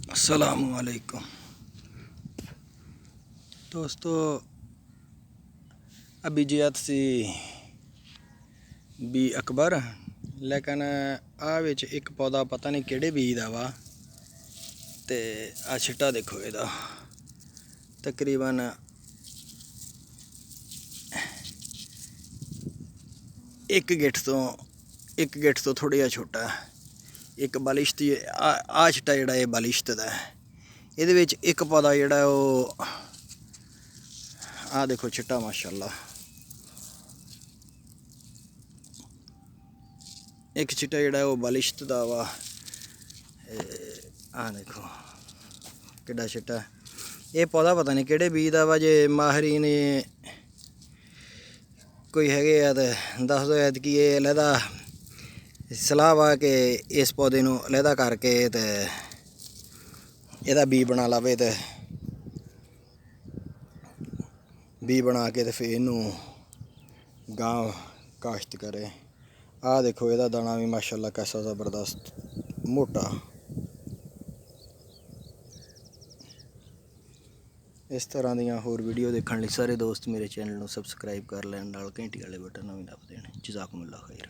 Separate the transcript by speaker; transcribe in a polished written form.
Speaker 1: अस्सलामुअलैकुम दोस्तों, अभी जियात सी बी अकबर, लेकिन आ विच एक पौधा पता नहीं किहड़े बीज दा वा। ते आ छिट्टा देखो इहदा तकरीबन एक गिट्ठ तो थोड़ा जिहा छोटा है। एक बलिश्त आ छिट्टा जिहड़ा ये बलिश्त दा है। इहदे विच एक पौधा जिहड़ा ओह आ देखो छिट्टा माशाअल्लाह। एक छिट्टा जिहड़ा ओह बलिश्त दा वा। आ देखो किड्डा छिट्टा। ये पौधा पता नहीं किहड़े बीज दा वा। जे माहरीन कोई हैगे आ ते दस दो ऐतकी ये अलहदा सलाह वा कि इस पौधे नूं अलहदा करके ते इहदा बीज बना लवे ते बीज बना के ते फिर इनू गांव काश्त करे। आ देखो इहदा दाना भी माशाअल्लाह कैसा ज़बरदस्त मोटा। इस तरह दीयां होर वीडियो देखने लई सारे दोस्त मेरे चैनल नूं सबसक्राइब कर लैण, नाल घंटी वाले बटन नूं भी दब देण। जज़ाकुमुल्लाह खैर।